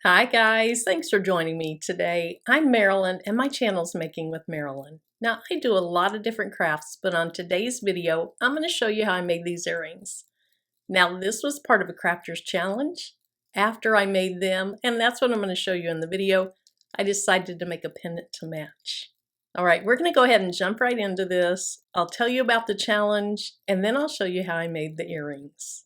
Hi guys, thanks for joining me today. I'm Marilyn and my channel's Making with Marilyn. Now I do a lot of different crafts, but on today's video I'm going to show you how I made these earrings. Now this was part of a crafter's challenge after I made them, and that's what I'm going to show you in the video. I decided to make a pendant to match. Alright, we're going to go ahead and jump right into this. I'll tell you about the challenge and then I'll show you how I made the earrings.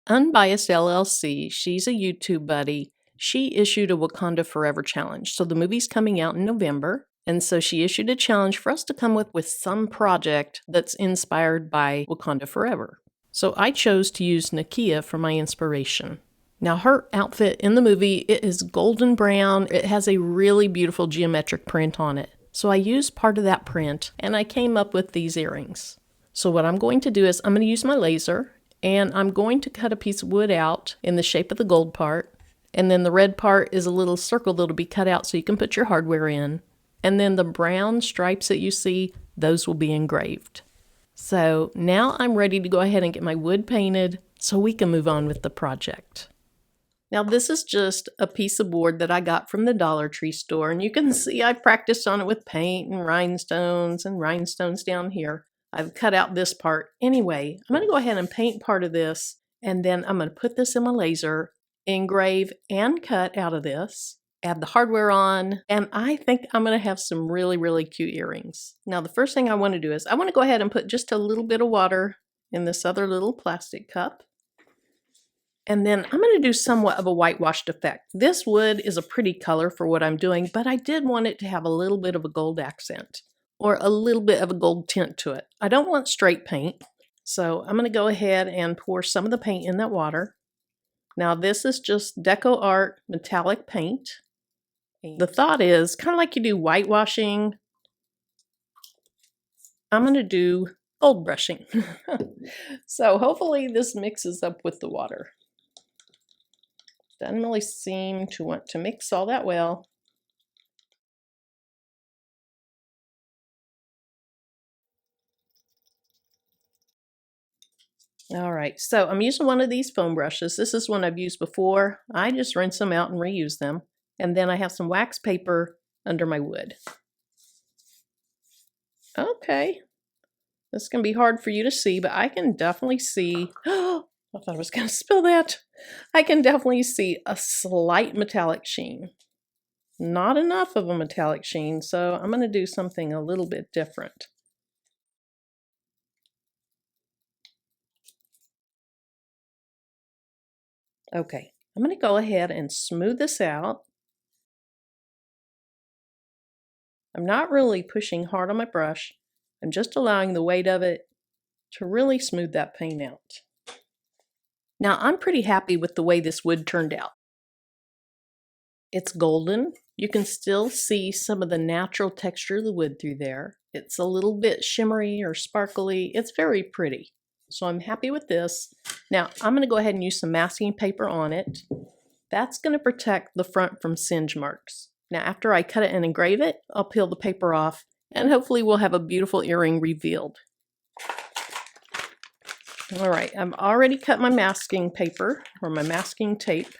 Unbiased LLC, she's a YouTube buddy. She issued a Wakanda Forever challenge. So the movie's coming out in November. And so she issued a challenge for us to come up with some project that's inspired by Wakanda Forever. So I chose to use Nakia for my inspiration. Now her outfit in the movie, it is golden brown. It has a really beautiful geometric print on it. So I used part of that print and I came up with these earrings. So what I'm going to do is I'm going to use my laser. And I'm going to cut a piece of wood out in the shape of the gold part. And then the red part is a little circle that'll be cut out so you can put your hardware in. And then the brown stripes that you see, those will be engraved. So now I'm ready to go ahead and get my wood painted so we can move on with the project. Now this is just a piece of board that I got from the Dollar Tree store. And you can see I practiced on it with paint and rhinestones down here. I've cut out this part. Anyway, I'm going to go ahead and paint part of this, and then I'm going to put this in my laser, engrave and cut out of this, add the hardware on, and I think I'm going to have some really cute earrings. Now the first thing I want to do is I want to go ahead and put just a little bit of water in this other little plastic cup. And then I'm going to do somewhat of a whitewashed effect. This wood is a pretty color for what I'm doing, but I did want it to have a little bit of a gold accent, or a little bit of a gold tint to it. I don't want straight paint, so I'm going to go ahead and pour some of the paint in that water. Now this is just Deco Art metallic paint. The thought is, kind of like you do whitewashing, I'm going to do gold brushing. So hopefully this mixes up with the water. Doesn't really seem to want to mix all that well. All right, so I'm using one of these foam brushes. This is one I've used before. I just rinse them out and reuse them. And then I have some wax paper under my wood. Okay, this can be hard for you to see, but I can definitely see, oh, I thought I was gonna spill that. I can definitely see a slight metallic sheen. Not enough of a metallic sheen, so I'm gonna do something a little bit different. Okay, I'm going to go ahead and smooth this out. I'm not really pushing hard on my brush. I'm just allowing the weight of it to really smooth that paint out. Now I'm pretty happy with the way this wood turned out. It's golden. You can still see some of the natural texture of the wood through there. It's a little bit shimmery or sparkly. It's very pretty. So I'm happy with this. Now I'm going to go ahead and use some masking paper on it. That's going to protect the front from singe marks. Now after I cut it and engrave it, I'll peel the paper off and hopefully we'll have a beautiful earring revealed. All right, I've already cut my masking paper or my masking tape,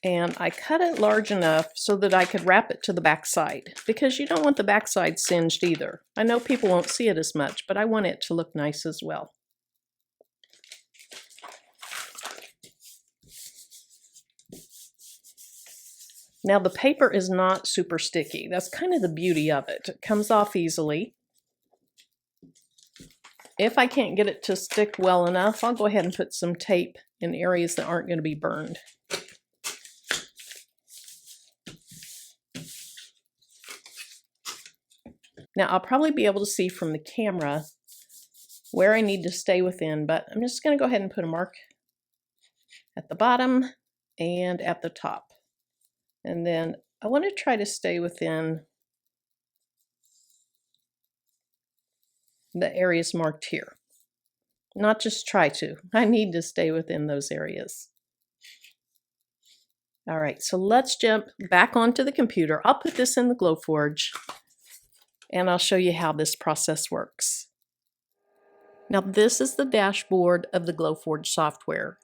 and I cut it large enough so that I could wrap it to the back side, because you don't want the back side singed either. I know people won't see it as much, but I want it to look nice as well. Now the paper is not super sticky. That's kind of the beauty of it. It comes off easily. If I can't get it to stick well enough, I'll go ahead and put some tape in areas that aren't going to be burned. Now I'll probably be able to see from the camera where I need to stay within, but I'm just going to go ahead and put a mark at the bottom and at the top. And then I want to try to stay within the areas marked here. Not just try to, I need to stay within those areas. All right, so let's jump back onto the computer. I'll put this in the Glowforge and I'll show you how this process works. Now this is the dashboard of the Glowforge software.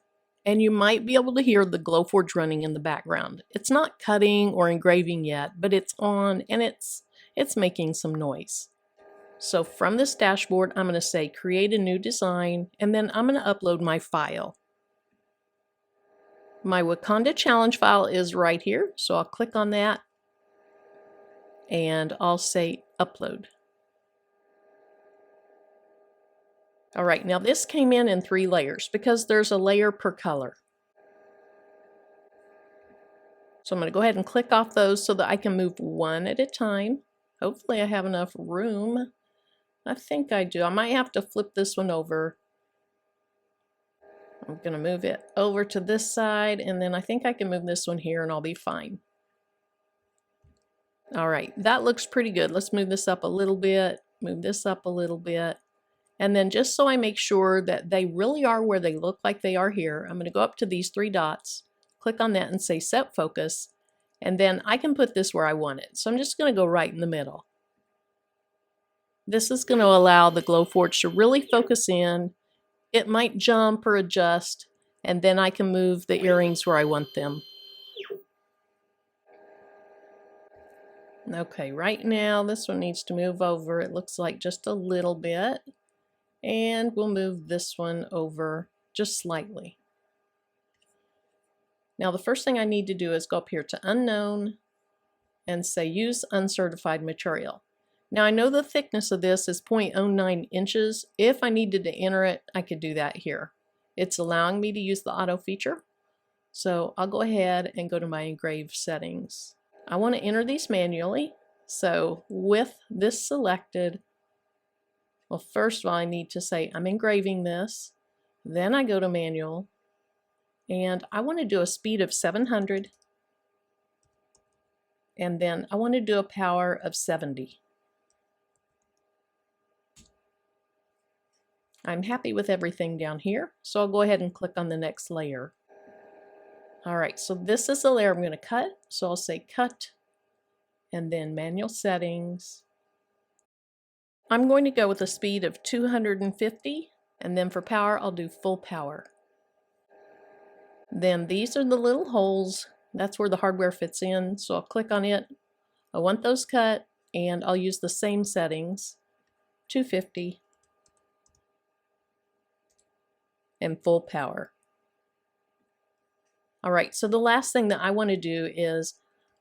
and you might be able to hear the Glowforge running in the background. It's not cutting or engraving yet, but it's on and it's making some noise. So from this dashboard, I'm going to say create a new design, and then I'm going to upload my file. My Wakanda challenge file is right here, so I'll click on that and I'll say upload. All right, now this came in 3 layers because there's a layer per color. So I'm going to go ahead and click off those so that I can move one at a time. Hopefully I have enough room. I think I do. I might have to flip this one over. I'm going to move it over to this side, and then I think I can move this one here and I'll be fine. All right, that looks pretty good. Let's move this up a little bit, move this up a little bit. And then just so I make sure that they really are where they look like they are here, I'm going to go up to these 3 dots, click on that and say set focus, and then I can put this where I want it. So I'm just going to go right in the middle. This is going to allow the Glowforge to really focus in. It might jump or adjust, and then I can move the earrings where I want them. Okay, right now this one needs to move over, it looks like just a little bit. And we'll move this one over just slightly. Now the first thing I need to do is go up here to unknown and say use uncertified material. Now I know the thickness of this is 0.09 inches. If I needed to enter it, I could do that here. It's allowing me to use the auto feature. So I'll go ahead and go to my engrave settings. I want to enter these manually. So with this selected, well, first of all, I need to say I'm engraving this. Then I go to manual, and I want to do a speed of 700. And then I want to do a power of 70. I'm happy with everything down here, so I'll go ahead and click on the next layer. All right, so this is the layer I'm going to cut. So I'll say cut, and then manual settings. I'm going to go with a speed of 250, and then for power, I'll do full power. Then these are the little holes. That's where the hardware fits in. So I'll click on it. I want those cut, and I'll use the same settings, 250 and full power. All right, so the last thing that I want to do is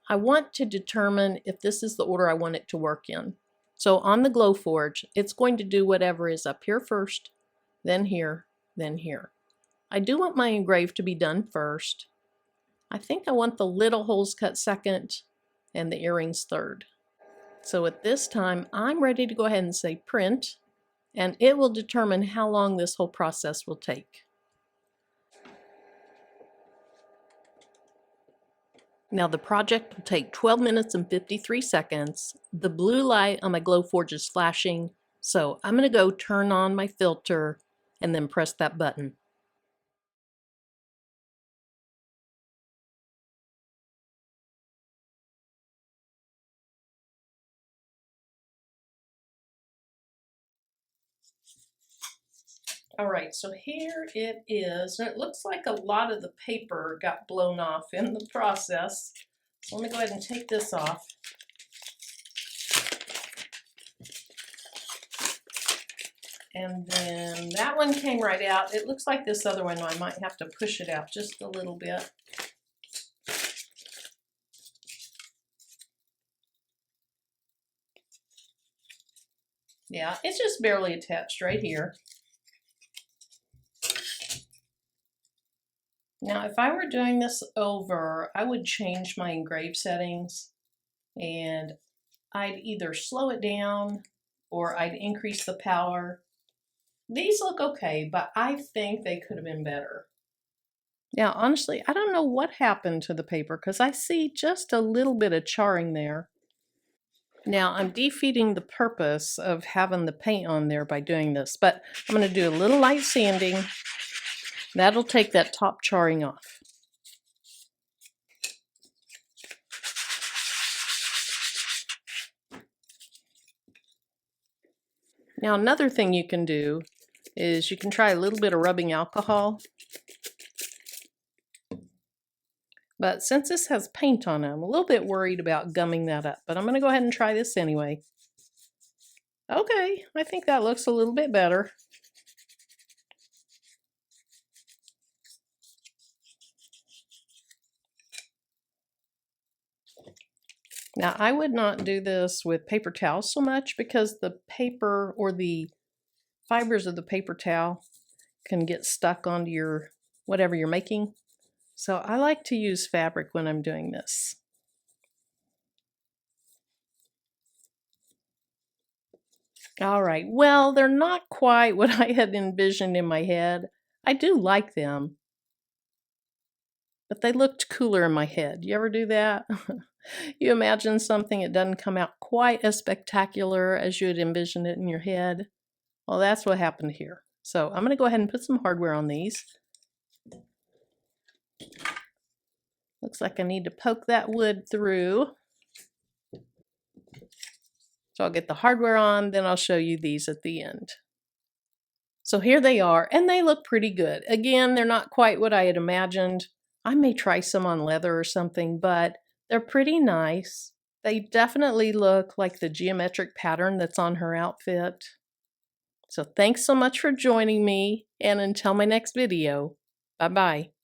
I want to determine if this is the order I want it to work in. So on the Glowforge, it's going to do whatever is up here first, then here, then here. I do want my engrave to be done first. I think I want the little holes cut second and the earrings third. So at this time, I'm ready to go ahead and say print, and it will determine how long this whole process will take. Now the project will take 12 minutes and 53 seconds. The blue light on my Glowforge is flashing, so I'm going to go turn on my filter and then press that button. All right, so here it is. And it looks like a lot of the paper got blown off in the process. So let me go ahead and take this off. And then that one came right out. It looks like this other one, I might have to push it out just a little bit. Yeah, it's just barely attached right here. Now, if I were doing this over, I would change my engrave settings, and I'd either slow it down or I'd increase the power. These look okay, but I think they could have been better. Now, honestly, I don't know what happened to the paper because I see just a little bit of charring there. Now, I'm defeating the purpose of having the paint on there by doing this, but I'm going to do a little light sanding. That'll take that top charring off. Now, another thing you can do is you can try a little bit of rubbing alcohol. But since this has paint on it, I'm a little bit worried about gumming that up. But I'm going to go ahead and try this anyway. Okay, I think that looks a little bit better. Now, I would not do this with paper towels so much because the paper or the fibers of the paper towel can get stuck onto your whatever you're making. So I like to use fabric when I'm doing this. All right, well, they're not quite what I had envisioned in my head. I do like them, but they looked cooler in my head. You ever do that? You imagine something, it doesn't come out quite as spectacular as you had envisioned it in your head. Well, that's what happened here. So I'm going to go ahead and put some hardware on these. Looks like I need to poke that wood through. So I'll get the hardware on, then I'll show you these at the end. So here they are, and they look pretty good. Again, they're not quite what I had imagined. I may try some on leather or something, but they're pretty nice. They definitely look like the geometric pattern that's on her outfit. So thanks so much for joining me, and until my next video, bye-bye.